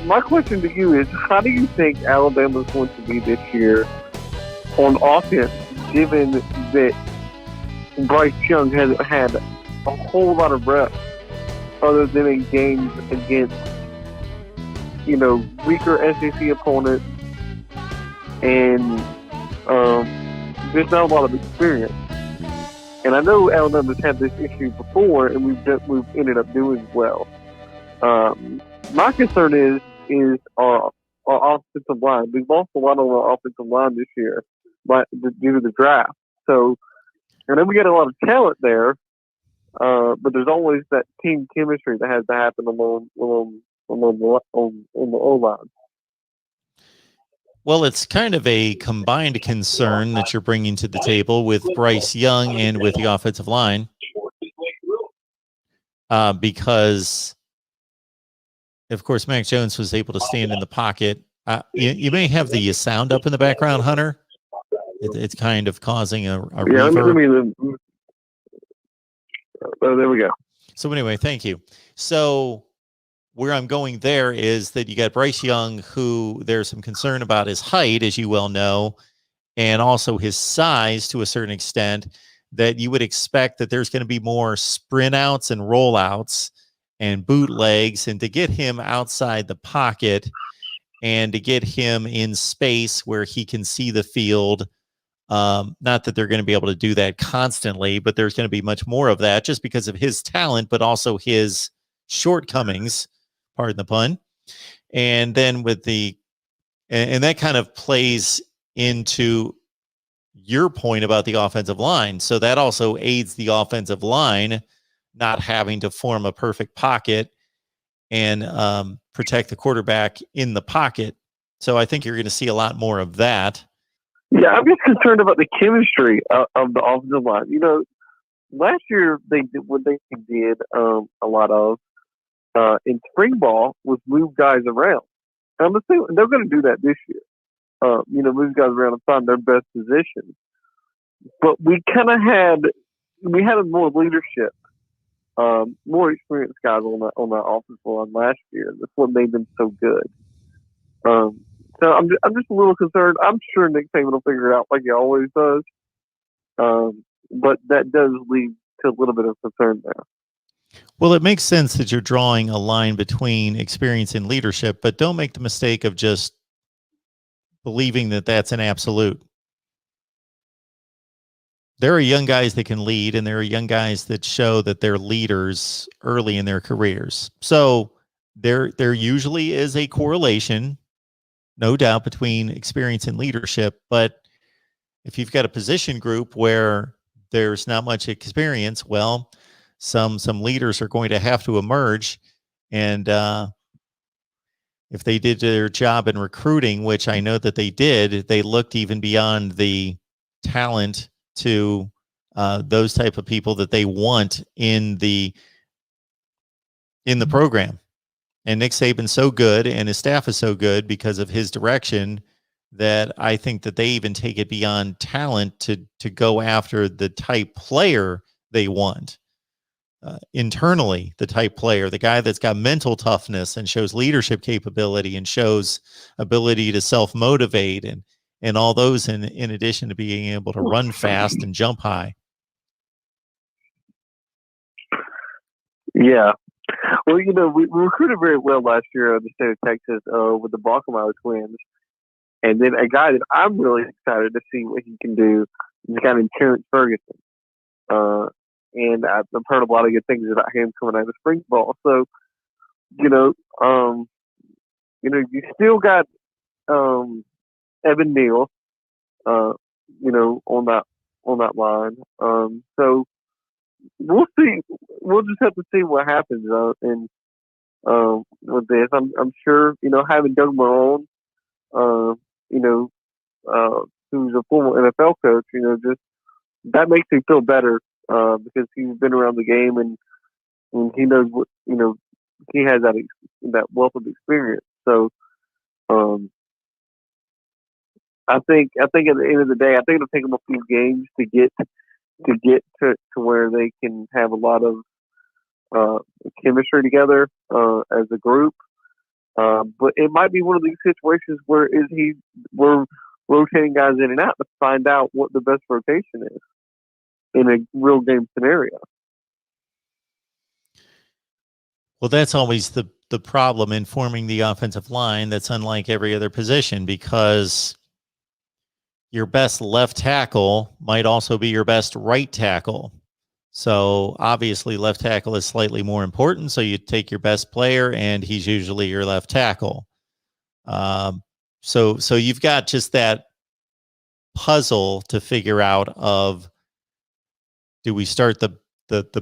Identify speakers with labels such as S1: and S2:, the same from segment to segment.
S1: my question to you is, how do you think Alabama's going to be this year on offense, given that Bryce Young has had a whole lot of reps other than in games against, weaker SEC opponents, and there's not a lot of experience. And I know Alabama's had this issue before, and we've ended up doing well. My concern is our offensive line. We've lost a lot of our offensive line this year due to the draft. So, and then we get a lot of talent there, but there's always that team chemistry that has to happen on the O-line.
S2: Well, it's kind of a combined concern that you're bringing to the table with Bryce Young and with the offensive line, because, of course, Mac Jones was able to stand in the pocket. You may have the sound up in the background, Hunter. It's kind of causing a reverb.
S1: There we go.
S2: So anyway, thank you. So where I'm going there is that you got Bryce Young, who there's some concern about his height, as you well know, and also his size to a certain extent, that you would expect that there's going to be more sprint outs and rollouts and bootlegs, and to get him outside the pocket and to get him in space where he can see the field. Not that they're going to be able to do that constantly, but there's going to be much more of that just because of his talent, but also his shortcomings, pardon the pun. And then and that kind of plays into your point about the offensive line. So that also aids the offensive line not having to form a perfect pocket and protect the quarterback in the pocket. So I think you're going to see a lot more of that.
S1: Yeah, I'm just concerned about the chemistry of the offensive line. Last year they did what they did a lot of in spring ball was move guys around. And I'm assuming they're going to do that this year. Move guys around and find their best position. But we kind of had more leadership, more experienced guys on that offensive line last year. That's what made them so good. So I'm just a little concerned. I'm sure Nick Saban will figure it out like he always does. But that does lead to a little bit of concern there.
S2: Well, it makes sense that you're drawing a line between experience and leadership, but don't make the mistake of just believing that that's an absolute. There are young guys that can lead, and there are young guys that show that they're leaders early in their careers. So there usually is a correlation, no doubt, between experience and leadership. But if you've got a position group where there's not much experience, well, some leaders are going to have to emerge. And if they did their job in recruiting, which I know that they did, they looked even beyond the talent to those type of people that they want in the program. And Nick Saban's so good, and his staff is so good because of his direction, that I think that they even take it beyond talent to go after the type player they want. Internally, the type player, the guy that's got mental toughness and shows leadership capability and shows ability to self-motivate and all those in addition to being able to run fast and jump high.
S1: Yeah. Well, we recruited very well last year in the state of Texas with the Bachmeier twins. And then a guy that I'm really excited to see what he can do is a guy named Terrence Ferguson. And I've heard a lot of good things about him coming out of spring ball. So, you still got Evan Neal, on that line. So we'll see. We'll just have to see what happens. And with this, I'm sure having Doug Marrone, who's a former NFL coach, just that makes me feel better because he's been around the game and he knows what he has that wealth of experience. So I think at the end of the day, I think it'll take them a few games to get to where they can have a lot of chemistry together as a group. But it might be one of these situations where we're rotating guys in and out to find out what the best rotation is in a real game scenario.
S2: Well, that's always the problem in forming the offensive line. That's unlike every other position, because your best left tackle might also be your best right tackle. So obviously left tackle is slightly more important. So you take your best player, and he's usually your left tackle. So you've got just that puzzle to figure out of, do we start the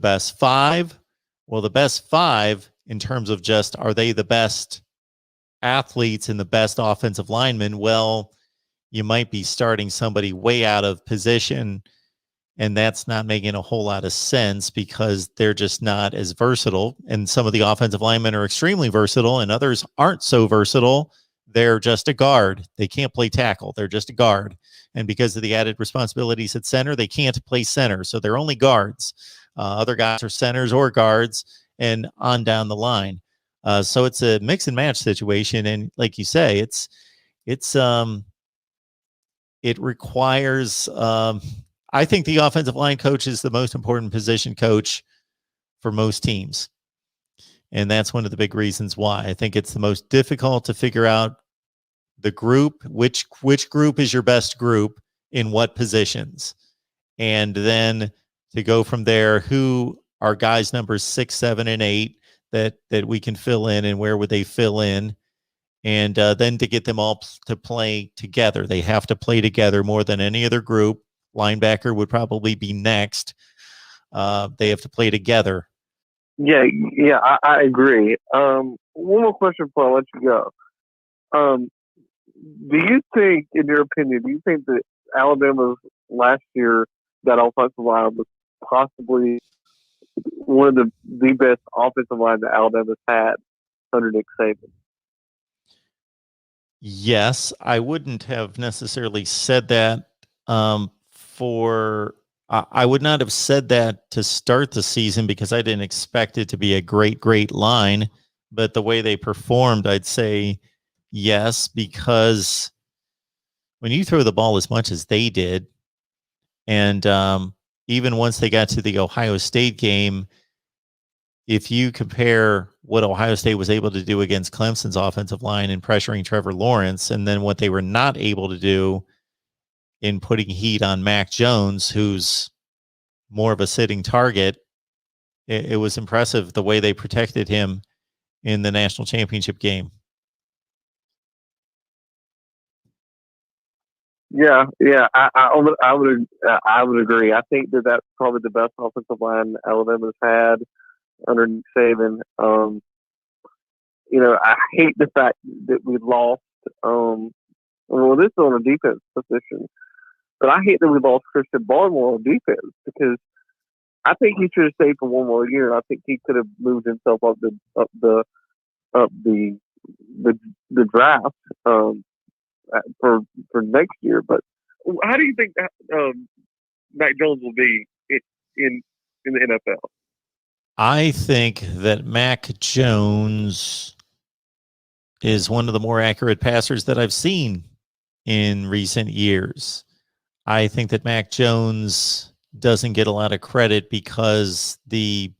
S2: best five? Well, the best five in terms of just, are they the best athletes and the best offensive linemen? Well, you might be starting somebody way out of position, and that's not making a whole lot of sense because they're just not as versatile. And some of the offensive linemen are extremely versatile, and others aren't so versatile. They're just a guard. They can't play tackle. They're just a guard. And because of the added responsibilities at center, they can't play center. So they're only guards. Other guys are centers or guards, and on down the line. So it's a mix and match situation. And like you say, it requires, I think the offensive line coach is the most important position coach for most teams. And that's one of the big reasons why. I think it's the most difficult to figure out the group, which group is your best group in what positions. And then to go from there, who are guys numbers 6, 7, and 8 that we can fill in, and where would they fill in? And then to get them all to play together. They have to play together more than any other group. Linebacker would probably be next. They have to play together.
S1: Yeah, I agree. One more question before I let you go. Do you think, in your opinion, do you think that Alabama's last year, that offensive line was possibly one of the best offensive line that Alabama's had under Nick Saban?
S2: Yes, I wouldn't have necessarily said that I would not have said that to start the season, because I didn't expect it to be a great line. But the way they performed, I'd say yes, because when you throw the ball as much as they did, and even once they got to the Ohio State game, if you compare what Ohio State was able to do against Clemson's offensive line in pressuring Trevor Lawrence, and then what they were not able to do in putting heat on Mac Jones, who's more of a sitting target, it was impressive the way they protected him in the national championship game.
S1: Yeah, I would agree. I think that that's probably the best offensive line Alabama's had under Nick Saban. I hate the fact that we lost. Well, this is on a defense position, but I hate that we lost Christian Barmore on defense, because I think he should have stayed for one more year. I think he could have moved himself up the draft for next year. But how do you think that Mac Jones will be in the NFL?
S2: I think that Mac Jones is one of the more accurate passers that I've seen in recent years. I think that Mac Jones doesn't get a lot of credit because the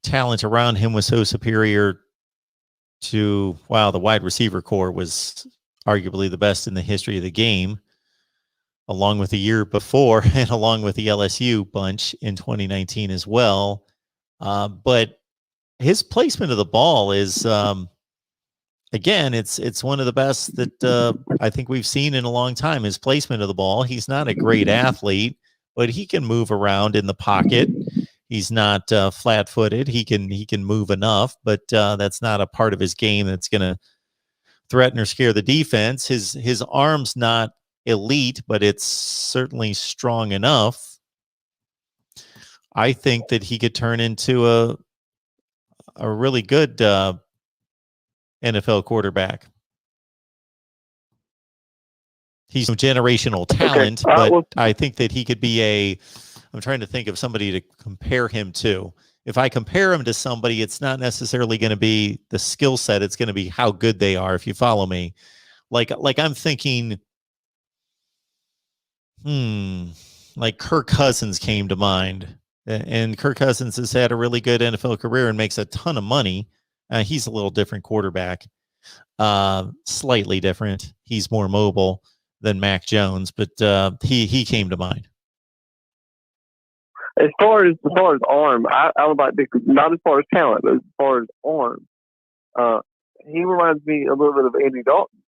S2: talent around him was so superior to, the wide receiver core was arguably the best in the history of the game, along with the year before and along with the LSU bunch in 2019 as well. But his placement of the ball is, again, it's one of the best that I think we've seen in a long time. His placement of the ball. He's not a great athlete, but he can move around in the pocket. He's not flat-footed. He can move enough, but that's not a part of his game that's going to threaten or scare the defense. His arm's not elite, but it's certainly strong enough. I think that he could turn into a really good NFL quarterback. He's a generational talent, but I think that he could be I'm trying to think of somebody to compare him to. if I compare him to somebody, it's not necessarily going to be the skill set. It's going to be how good they are, if you follow me. Like I'm thinking, like Kirk Cousins came to mind. And Kirk Cousins has had a really good NFL career and makes a ton of money. He's a little different quarterback, slightly different. He's more mobile than Mac Jones, but he came to mind.
S1: As far as arm, I would like to, not as far as talent, but as far as arm, he reminds me a little bit of Andy Dalton.